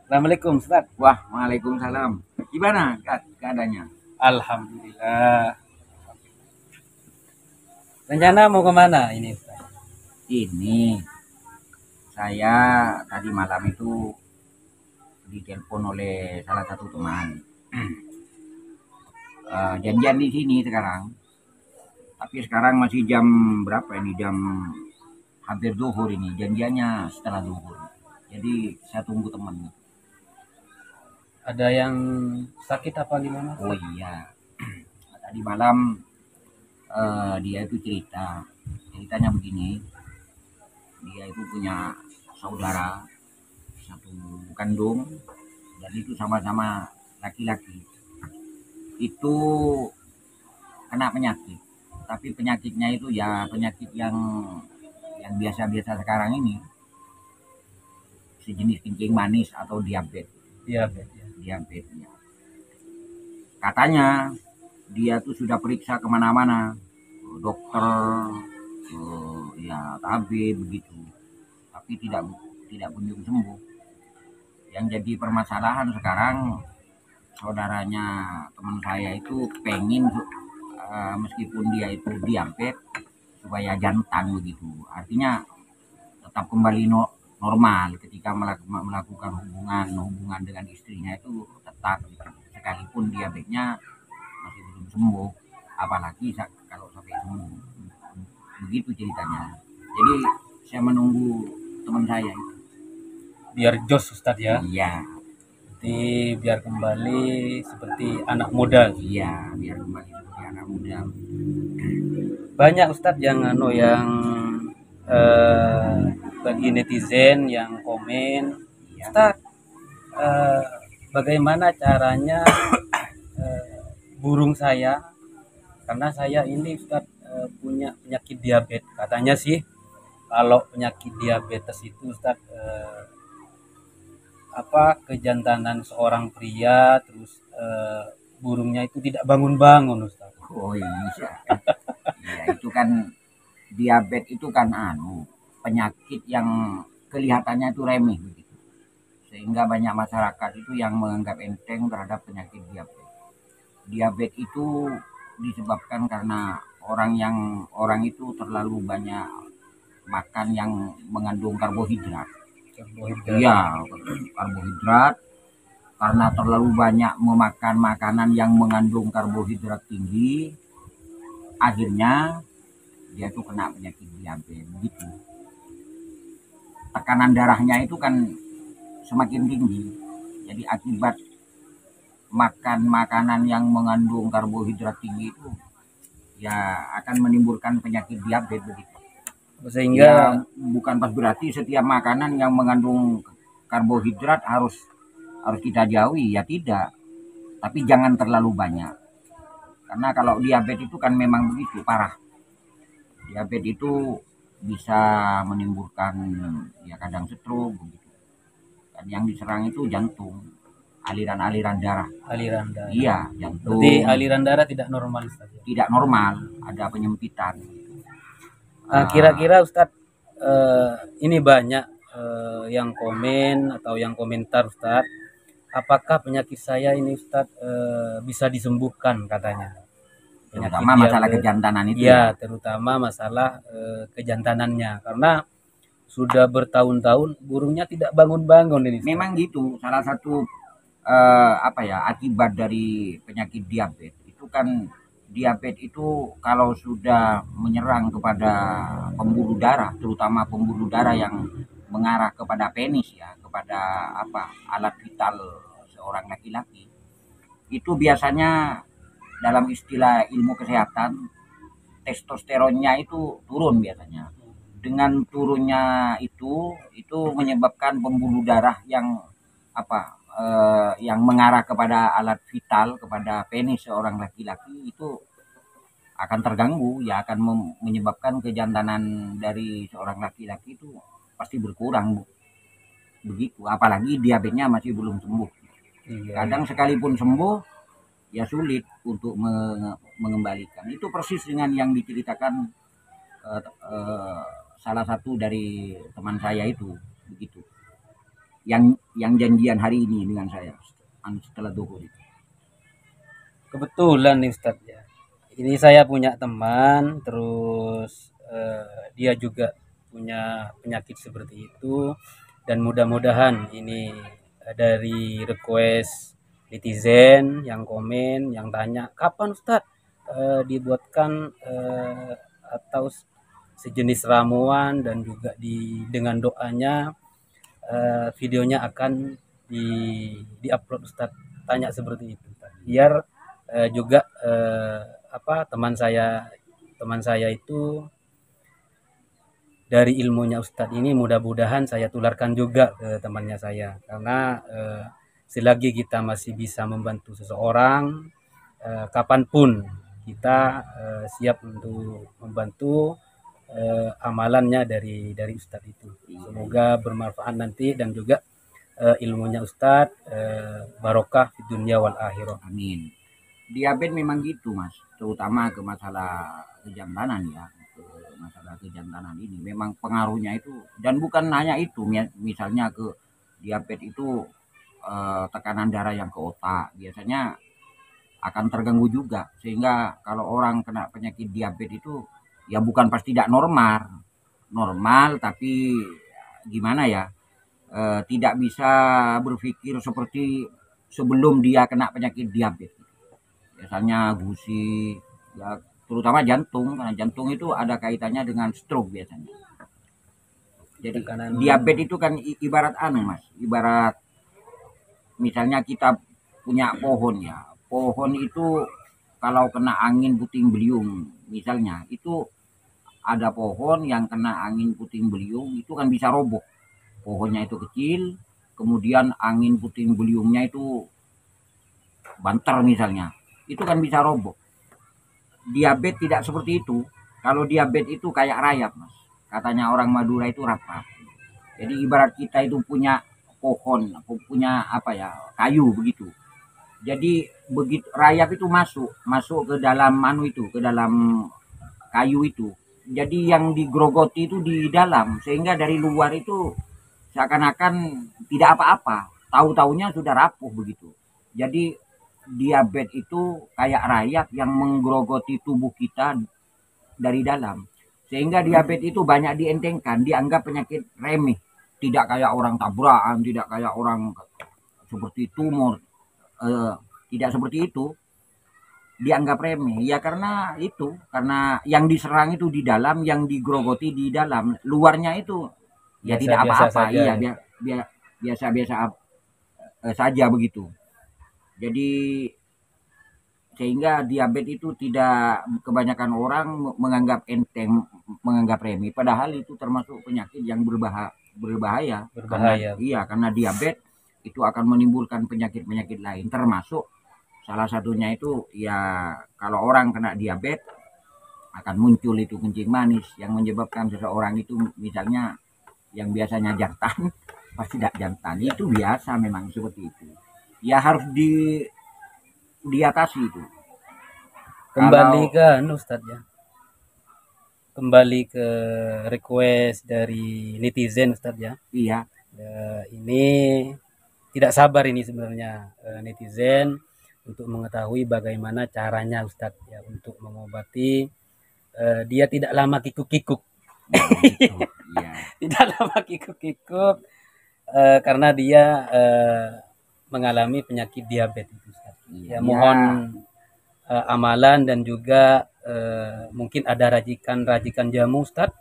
Assalamualaikum Ustaz. Wah, waalaikumsalam. Gimana keadaannya? Alhamdulillah. Rencana mau kemana ini Ustaz? Ini saya tadi malam itu ditelepon oleh salah satu teman. Janjian di sini sekarang. Tapi sekarang masih jam berapa ini? Jam hampir zuhur ini. Janjiannya setelah zuhur. Jadi saya tunggu teman. Ada yang sakit apa gimana Oh Ustaz? iya, tadi malam dia itu cerita. Ceritanya begini, dia itu punya saudara satu kandung dan itu sama-sama laki-laki. Itu kena penyakit, tapi penyakitnya itu ya penyakit yang biasa-biasa sekarang ini, sejenis kencing manis atau diabetes. Diabetes ya. Diabetes. Katanya dia tuh sudah periksa kemana-mana, dokter, ya tabib begitu, tapi tidak kunjung sembuh. Yang jadi permasalahan sekarang saudaranya teman saya itu pengen meskipun dia itu diabetes supaya jantan begitu, artinya tetap kembali normal ketika melakukan hubungan dengan istrinya itu tetap gitu. Sekalipun diabetesnya masih belum sembuh, apalagi kalau sampai sembuh, begitu ceritanya. Jadi saya menunggu teman saya itu. Biar jos Ustaz ya. Iya, Jadi biar kembali seperti anak muda. iya, biar kembali seperti anak muda. Banyak Ustaz yang eh, bagi netizen yang komen, Iya. Ustaz, eh, bagaimana caranya burung saya, karena saya ini Ustaz punya penyakit diabetes. Katanya sih kalau penyakit diabetes itu Ustaz kejantanan seorang pria, terus burungnya itu tidak bangun-bangun Ustaz. Oh iya, iya itu kan diabetes itu kan penyakit yang kelihatannya itu remeh begitu. Sehingga banyak masyarakat itu yang menganggap enteng terhadap penyakit diabetes. Diabetes itu disebabkan karena orang itu terlalu banyak makan yang mengandung karbohidrat. Karbohidrat. Iya, karbohidrat karena terlalu banyak memakan makanan yang mengandung karbohidrat tinggi, akhirnya dia tuh kena penyakit diabetes gitu. Tekanan darahnya itu kan semakin tinggi. Jadi akibat makan makanan yang mengandung karbohidrat tinggi itu ya akan menimbulkan penyakit diabetes begitu. Sehingga Ya bukan pas berarti setiap makanan yang mengandung karbohidrat harus harus kita jauhi, ya tidak. Tapi jangan terlalu banyak. Karena kalau diabetes itu kan memang begitu parah. Diabetes itu bisa menimbulkan ya kadang stroke begitu. Dan yang diserang itu jantung, aliran-aliran darah. aliran darah. Iya, Berarti jantung aliran darah tidak normal Ustaz ya? tidak normal, ada penyempitan. Kira-kira Ustadz, ini banyak yang komen atau yang komentar Ustadz, apakah penyakit saya ini Ustadz bisa disembuhkan katanya? Penyakit Terutama masalah diabetes. kejantanan itu Ya, ya. terutama masalah kejantanannya, karena sudah bertahun-tahun burungnya tidak bangun-bangun ini Ustadz. Memang gitu, salah satu apa ya akibat dari penyakit diabetes itu kan, diabetes itu kalau sudah menyerang kepada pembuluh darah, terutama pembuluh darah yang mengarah kepada penis ya, kepada alat vital seorang laki-laki, itu biasanya dalam istilah ilmu kesehatan testosteronnya itu turun biasanya. Dengan turunnya itu menyebabkan pembuluh darah yang yang mengarah kepada alat vital, kepada penis seorang laki-laki itu akan terganggu, ya akan menyebabkan kejantanan dari seorang laki-laki itu pasti berkurang begitu, apalagi diabetesnya masih belum sembuh. Iya, Kadang sekalipun sembuh ya sulit untuk mengembalikan. Itu persis dengan yang diceritakan eh, eh, salah satu dari teman saya itu begitu. yang janjian hari ini dengan saya setelah duhur itu. Kebetulan nih Ustadz ya. Ini saya punya teman, terus dia juga punya penyakit seperti itu, dan mudah-mudahan ini dari request netizen yang komen, yang tanya kapan Ustadz dibuatkan atau sejenis ramuan, dan juga dengan doanya videonya akan di diupload Ustadz, tanya seperti itu Ustadz. Biar juga apa teman saya itu dari ilmunya Ustadz ini mudah-mudahan saya tularkan juga ke temannya saya, karena selagi kita masih bisa membantu seseorang, kapanpun kita siap untuk membantu amalannya dari Ustadz itu. Semoga bermanfaat nanti, dan juga ilmunya Ustadz barokah di dunia wal akhirah. Amin. Diabetes memang gitu Mas, terutama ke masalah kejantanan ya, ke masalah kejantanan ini memang pengaruhnya itu, dan bukan hanya itu, misalnya ke diabetes itu tekanan darah yang ke otak biasanya akan terganggu juga, sehingga kalau orang kena penyakit diabetes itu ya bukan pasti tidak normal tapi gimana ya, tidak bisa berpikir seperti sebelum dia kena penyakit diabetes. Biasanya gusi ya, terutama jantung, karena jantung itu ada kaitannya dengan stroke biasanya. Jadi diabetes itu kan ibarat Mas, ibarat misalnya kita punya pohon ya, pohon itu kalau kena angin puting beliung misalnya, itu ada pohon yang kena angin puting beliung itu kan bisa roboh, pohonnya itu kecil, kemudian angin puting beliungnya itu banter misalnya, itu kan bisa roboh. Diabetes tidak seperti itu. Kalau diabetes itu kayak rayap Mas, katanya orang Madura itu rapat. Jadi ibarat kita itu punya pohon, punya apa ya, kayu begitu. Jadi begitu rayap itu masuk ke dalam ke dalam kayu itu. Jadi yang digrogoti itu di dalam, sehingga dari luar itu seakan-akan tidak apa-apa, tahu-taunya sudah rapuh begitu. Jadi diabetes itu kayak rayap yang menggerogoti tubuh kita dari dalam, sehingga diabetes itu banyak dientengkan, dianggap penyakit remeh, tidak kayak orang tabrakan, tidak kayak orang seperti tumor, tidak seperti itu, dianggap remeh ya, karena yang diserang itu di dalam, yang digrogoti di dalam, luarnya itu ya tidak apa-apa, iya biasa-biasa saja begitu. Jadi sehingga diabetes itu tidak, kebanyakan orang menganggap enteng, menganggap remeh, padahal itu termasuk penyakit yang berbahaya. Karena diabetes itu akan menimbulkan penyakit-penyakit lain, termasuk salah satunya itu ya, kalau orang kena diabetes akan muncul itu kencing manis, yang menyebabkan seseorang itu misalnya yang biasanya jantan pasti tidak jantan, itu biasa memang seperti itu ya, harus diatasi itu. Kembali ke Ustadz ya, kembali ke request dari netizen Ustadz ya. Iya. Ini tidak sabar ini sebenarnya netizen untuk mengetahui bagaimana caranya Ustadz ya untuk mengobati dia tidak lama kikuk-kikuk. Gitu. Iya. Tidak lama kikuk-kikuk karena dia mengalami penyakit diabetes Ustadz. Ya, mohon amalan, dan juga mungkin ada racikan jamu Ustadz.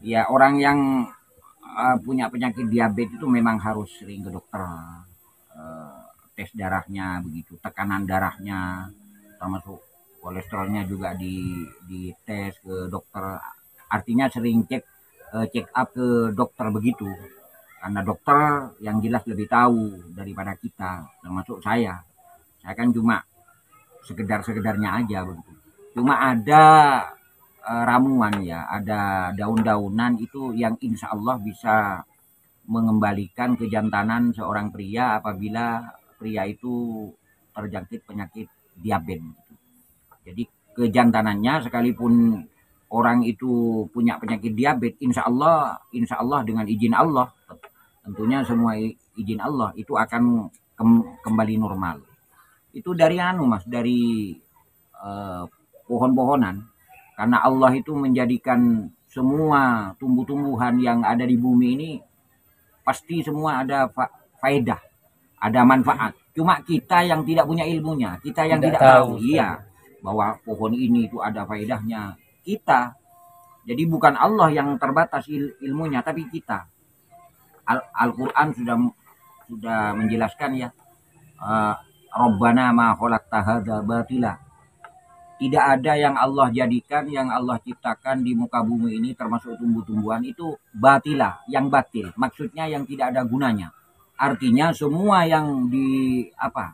Ya, orang yang punya penyakit diabetes itu memang harus sering ke dokter, tes darahnya begitu, tekanan darahnya, termasuk kolesterolnya juga di tes ke dokter. Artinya sering check up ke dokter begitu, karena dokter yang jelas lebih tahu daripada kita, termasuk saya kan cuma sekedarnya aja begitu. Cuma ada ramuan ya, ada daun-daunan itu yang insya Allah bisa mengembalikan kejantanan seorang pria apabila pria itu terjangkit penyakit diabetes. Jadi kejantanannya, sekalipun orang itu punya penyakit diabetes, insya Allah dengan izin Allah tentunya semua izin Allah itu akan kembali normal. Itu dari Mas, dari pohon-pohonan, karena Allah itu menjadikan semua tumbuh-tumbuhan yang ada di bumi ini pasti semua ada faedah, ada manfaat. Cuma kita yang tidak punya ilmunya, kita yang tidak tahu, iya, bahwa pohon ini itu ada faedahnya. Kita, jadi bukan Allah yang terbatas ilmunya, tapi kita. Al-Quran sudah menjelaskan ya, Rabbana ma khalaqta hadza batila. Tidak ada yang Allah jadikan, yang Allah ciptakan di muka bumi ini termasuk tumbuh-tumbuhan itu batila, yang batil. Maksudnya yang tidak ada gunanya. Artinya semua yang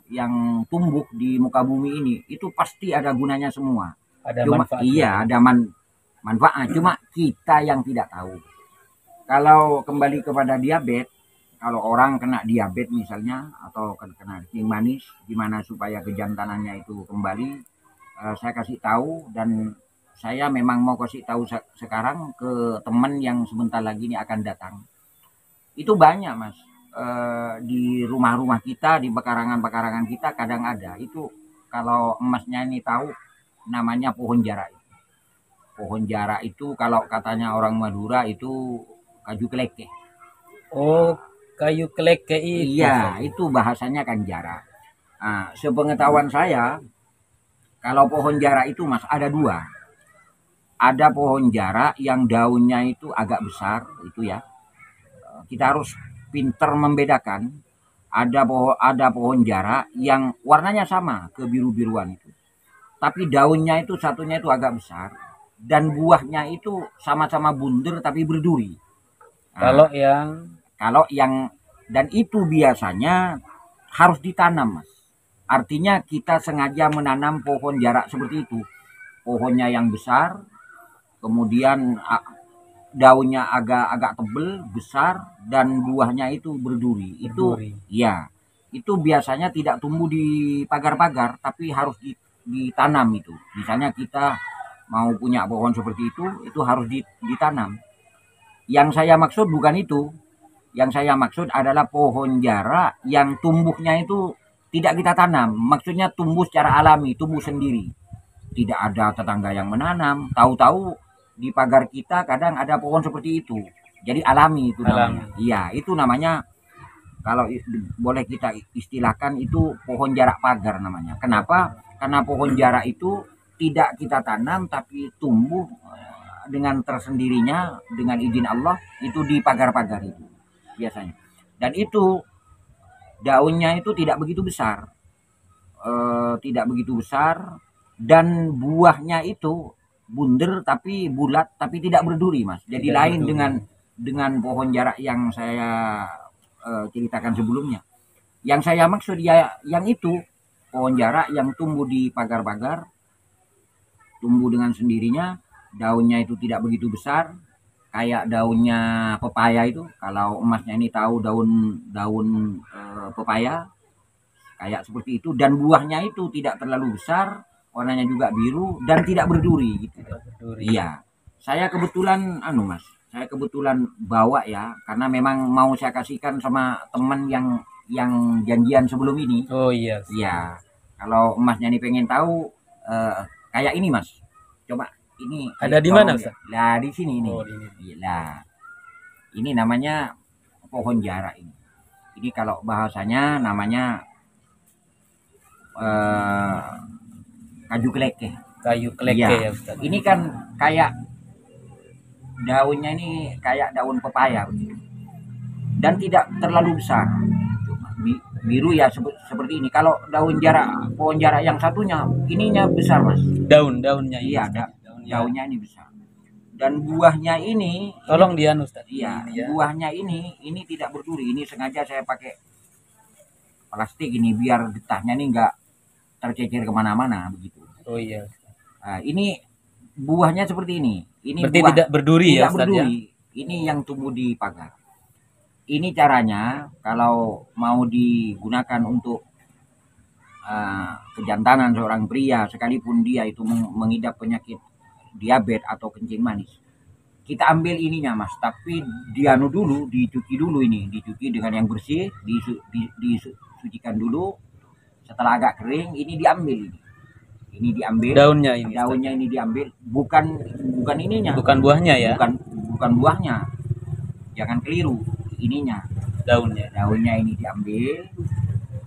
yang tumbuh di muka bumi ini itu pasti ada gunanya semua. Ada manfaat. Iya, ada manfaat. Cuma kita yang tidak tahu. Kalau kembali kepada diabetes, kalau orang kena diabetes misalnya atau kena kencing manis, gimana supaya kejantanannya itu kembali, saya kasih tahu, dan saya memang mau kasih tahu sekarang ke teman yang sebentar lagi ini akan datang. Itu banyak Mas, di rumah-rumah kita, di pekarangan-pekarangan kita kadang ada. Itu kalau Masnya ini tahu, namanya pohon jarak. Pohon jarak itu kalau katanya orang Madura itu kayu keleke. Oh, kayu keleke itu. Iya, itu bahasanya kan jarak. Nah, sepengetahuan saya, kalau pohon jarak itu Mas ada dua. Ada pohon jarak yang daunnya itu agak besar, itu ya. Kita harus pinter membedakan. Ada pohon jarak yang warnanya sama, kebiru-biruan itu. Tapi daunnya itu satunya itu agak besar, dan buahnya itu sama-sama bunder tapi berduri. Nah, kalau yang dan itu biasanya harus ditanam Mas. Artinya kita sengaja menanam pohon jarak seperti itu. Pohonnya yang besar, kemudian daunnya agak tebal, besar, dan buahnya itu berduri. Itu ya, itu biasanya tidak tumbuh di pagar-pagar, tapi harus ditanam itu. Misalnya kita mau punya pohon seperti itu harus ditanam. Yang saya maksud bukan itu. Yang saya maksud adalah pohon jarak yang tumbuhnya itu tidak kita tanam. Maksudnya tumbuh secara alami, tumbuh sendiri. Tidak ada tetangga yang menanam. Tahu-tahu di pagar kita kadang ada pohon seperti itu. Jadi alami itu namanya. Iya, itu namanya, kalau boleh kita istilahkan, itu pohon jarak pagar namanya. Kenapa? Karena pohon jarak itu tidak kita tanam tapi tumbuh dengan tersendirinya dengan izin Allah itu di pagar-pagar itu biasanya. Dan itu daunnya itu tidak begitu besar, dan buahnya itu bunder tapi bulat tapi tidak berduri Mas. Jadi tidak lain berduri. dengan pohon jarak yang saya ceritakan sebelumnya. Yang saya maksud ya yang itu pohon jarak yang tumbuh di pagar-pagar, tumbuh dengan sendirinya, daunnya itu tidak begitu besar, kayak daunnya pepaya itu. Kalau Masnya ini tahu daun pepaya, kayak seperti itu, dan buahnya itu tidak terlalu besar, warnanya juga biru dan tidak berduri gitu. Iya. Saya kebetulan Mas, saya kebetulan bawa ya, karena memang mau saya kasihkan sama teman yang janjian sebelum ini. Oh iya. Iya. Kalau Masnya ini pengen tahu kayak ini Mas. Coba ini ada di mana Ustaz? Lah di sini ini. Oh, ini. Nah, ini namanya pohon jarak ini. Ini kalau bahasanya namanya kayu keleke. Kayu keleke ya Ustaz. Ini kan kayak daunnya ini kayak daun pepaya begitu. Dan tidak terlalu besar. Biru ya seperti ini. Kalau pohon jarak yang satunya, ininya besar Mas. Daunnya iya, daunnya ini besar. Dan buahnya ini, tolong dia Ustaz. Iya, buahnya ini tidak berduri. Ini sengaja saya pakai plastik ini biar getahnya ini enggak tercecer kemana-mana begitu. Oh iya. Nah, ini buahnya seperti ini. Ini berarti tidak berduri ya Ustaz ya? Ini yang tumbuh di pagar. Ini caranya kalau mau digunakan untuk kejantanan seorang pria, sekalipun dia itu mengidap penyakit diabetes atau kencing manis. kita ambil ininya Mas, tapi dianu dulu, dicuci dulu ini, dicuci dengan yang bersih, disucikan dulu. Setelah agak kering, ini diambil ini. Ini diambil daunnya ini diambil, bukan ininya, bukan buahnya ya, bukan buahnya, jangan keliru, ininya daunnya ini diambil.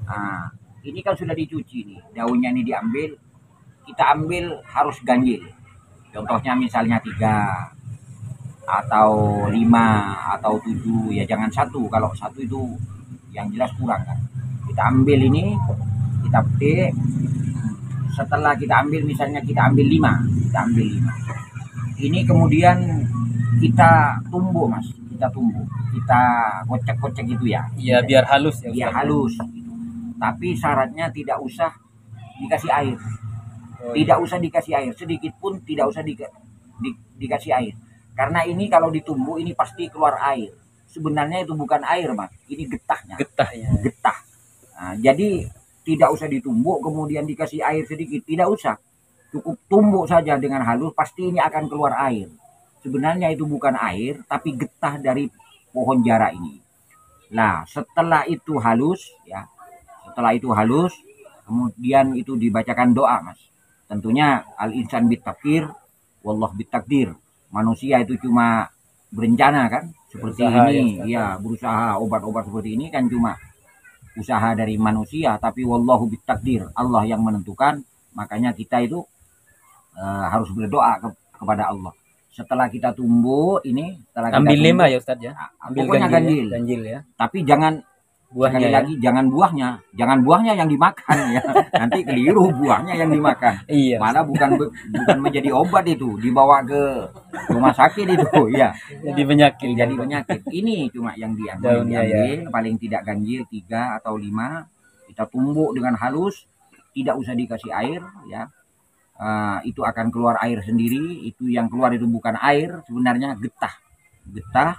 Nah, ini kan sudah dicuci nih, daunnya ini diambil, kita ambil harus ganjil. Contohnya misalnya 3 atau 5 atau 7, ya jangan 1. Kalau 1 itu yang jelas kurang kan. Kita ambil ini, kita petik. Setelah kita ambil, misalnya kita ambil 5, ini kemudian kita tumbuk Mas, kita kocek-kocek gitu ya. Iya, biar halus ya. Biar halus gitu. Tapi syaratnya tidak usah dikasih air. Tidak usah dikasih air, sedikit pun tidak usah dikasih air. Karena ini kalau ditumbuk ini pasti keluar air. Sebenarnya itu bukan air Mas, ini getahnya. Getah. Nah, jadi tidak usah ditumbuk kemudian dikasih air sedikit, tidak usah. Cukup tumbuk saja dengan halus, pasti ini akan keluar air. Sebenarnya itu bukan air, tapi getah dari pohon jara ini. Nah, setelah itu halus, ya, kemudian itu dibacakan doa Mas. Tentunya al-insan bitakdir, wallah bitakdir. Manusia itu cuma berencana kan, seperti berusaha, ini, ya berusaha. Obat-obat seperti ini kan cuma usaha dari manusia, tapi wallahu bitakdir, Allah yang menentukan. Makanya kita itu harus berdoa kepada Allah. Setelah kita tumbuk ini, ambil 5 ya Ustaz ya. Ambil pokoknya ganjil ya. Tapi jangan buahnya, sekali lagi jangan buahnya yang dimakan ya. Nanti keliru, buahnya yang dimakan. Iya. Malah bukan menjadi obat itu, dibawa ke rumah sakit itu ya. Jadi penyakit. Ini cuma yang diambil ya. Paling tidak ganjil 3 atau 5, kita tumbuk dengan halus, tidak usah dikasih air ya. Itu akan keluar air sendiri. Itu yang keluar itu bukan air, sebenarnya getah.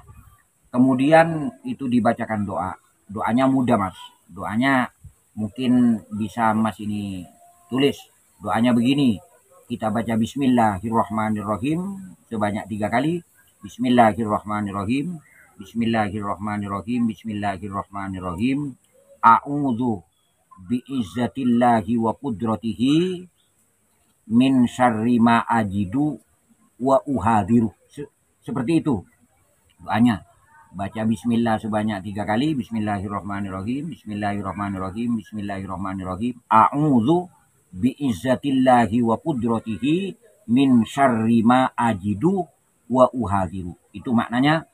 Kemudian itu dibacakan doa. Doanya mudah Mas, doanya mungkin bisa Mas ini tulis. Doanya begini, kita baca Bismillahirrahmanirrahim sebanyak 3 kali. Bismillahirrahmanirrahim, Bismillahirrahmanirrahim, Bismillahirrahmanirrahim. A'udzu bi'izzatillahi wa qudratihi min syarri ma ajidu wa uhadiru. Seperti itu doanya. Baca bismillah sebanyak 3 kali. Bismillahirrahmanirrahim, Bismillahirrahmanirrahim, Bismillahirrahmanirrahim. A'udzu bi'izzatillahi wa qudratihi min syarri ma ajidu wa uhadiru. Itu maknanya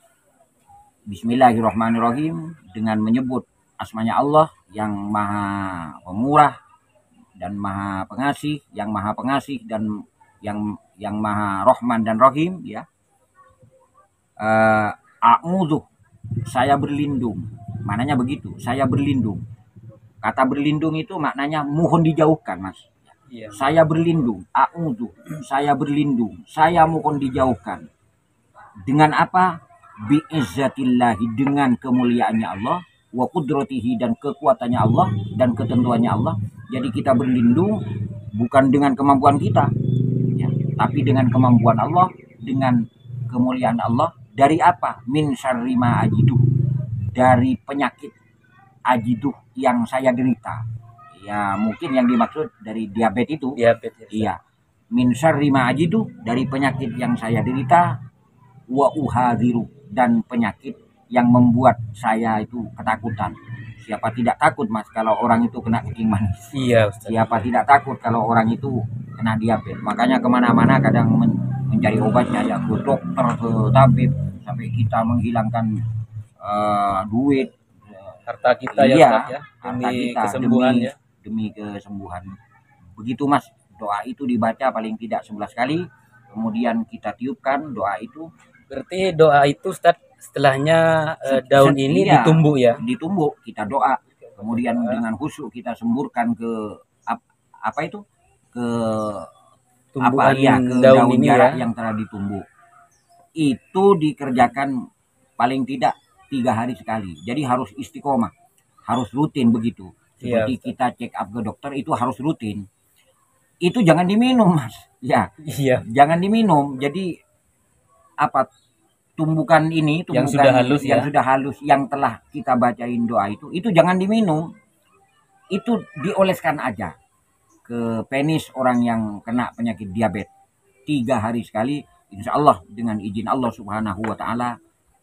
Bismillahirrahmanirrahim, dengan menyebut asmanya Allah yang maha pemurah dan maha pengasih, dan yang maha rahman dan rahim ya. A'udzu, saya berlindung. Maknanya begitu, saya berlindung. Kata berlindung itu maknanya mohon dijauhkan Mas. Iya. Saya berlindung, a'udzu, saya berlindung, saya mohon dijauhkan. Dengan apa? Bi'izzatillahi, dengan kemuliaannya Allah, wa qudratihi, dan kekuatannya Allah dan ketentuannya Allah. Jadi kita berlindung bukan dengan kemampuan kita ya, tapi dengan kemampuan Allah, dengan kemuliaan Allah. Dari apa? Min syarri ma ajidu, dari penyakit ajidu yang saya derita. Ya mungkin yang dimaksud dari diabetes itu. Iya. Min syarri ma ajidu, dari penyakit yang saya derita, wa uhadiru, dan penyakit yang membuat saya itu ketakutan. Siapa tidak takut Mas kalau orang itu kena kencing manis? Iya Ustaz. Siapa tidak takut kalau orang itu kena diabetes? Makanya kemana-mana kadang mencari obatnya ya, ke dokter, ke tabib, sampai kita menghilangkan duit, harta kita ya, demi kesembuhan ya, demi kesembuhan. Begitu Mas, doa itu dibaca paling tidak 11 kali, kemudian kita tiupkan doa itu. Berarti doa itu Ustaz setelahnya daun ini ditumbuk ya? Ditumbuk, kita doa, kemudian dengan khusyuk kita semburkan ke apa itu, ke tumbuhan ke daun ini ya, yang telah ditumbuk. Itu dikerjakan paling tidak 3 hari sekali. Jadi harus istiqomah, harus rutin begitu. Seperti kita check up ke dokter itu harus rutin. Itu jangan diminum Mas. Ya, jangan diminum. Jadi apa, tumbukan ini, tumbukan yang sudah halus yang ya. sudah halus, yang telah kita bacain doa itu jangan diminum. Itu dioleskan aja ke penis orang yang kena penyakit diabetes 3 hari sekali, insya Allah dengan izin Allah Subhanahu wa Ta'ala,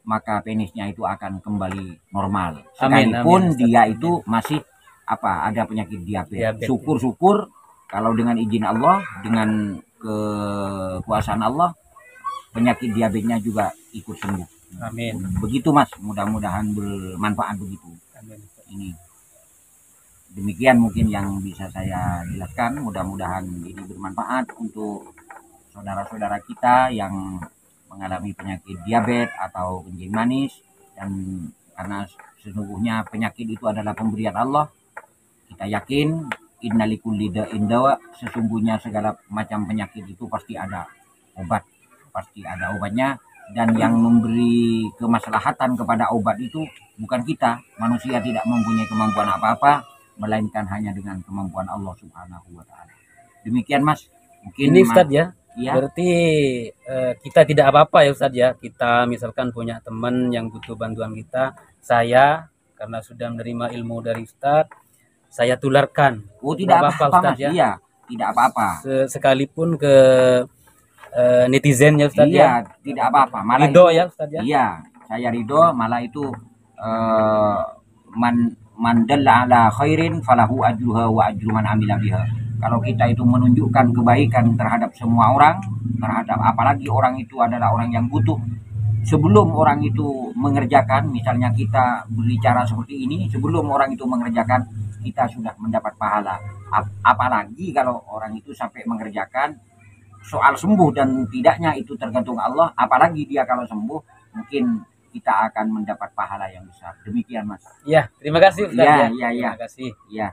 maka penisnya itu akan kembali normal. Sekalipun amin, dia itu masih ada penyakit diabetes. Syukur-syukur kalau dengan izin Allah, dengan kekuasaan Allah, penyakit diabetesnya juga ikut sembuh. Amin. Begitu Mas, mudah-mudahan bermanfaat begitu. Amin. Ini demikian mungkin yang bisa saya jelaskan. Mudah-mudahan ini bermanfaat untuk saudara-saudara kita yang mengalami penyakit diabetes atau kencing manis, dan karena sesungguhnya penyakit itu adalah pemberian Allah. Kita yakin innalikulli da'in dawa, sesungguhnya segala macam penyakit itu pasti ada obat, pasti ada obatnya, dan yang memberi kemaslahatan kepada obat itu bukan kita. Manusia tidak mempunyai kemampuan apa-apa melainkan hanya dengan kemampuan Allah Subhanahu wa Ta'ala. Demikian Mas. Mungkin ini Ustadz ya. Ya. Berarti kita tidak apa-apa ya Ustadz ya. Kita misalkan punya teman yang butuh bantuan kita, saya karena sudah menerima ilmu dari Ustadz, saya tularkan. Oh, tidak apa-apa Ustadz ya. Iya, tidak apa-apa. Sekalipun ke netizen ya Ustadz ya. Iya, tidak apa-apa. Malah ridho ya Ustadz ya. Iya, saya ridho, malah itu man dalla ala khairin falahu ajruha wa ajru man amila biha. Kalau kita itu menunjukkan kebaikan terhadap semua orang, terhadap apalagi orang itu adalah orang yang butuh, sebelum orang itu mengerjakan, misalnya kita berbicara seperti ini, sebelum orang itu mengerjakan, kita sudah mendapat pahala. Apalagi kalau orang itu sampai mengerjakan, soal sembuh dan tidaknya itu tergantung Allah. Apalagi dia kalau sembuh, mungkin kita akan mendapat pahala yang besar. Demikian Mas. Ya, terima kasih Ustaz. Ya. Terima kasih. Ya.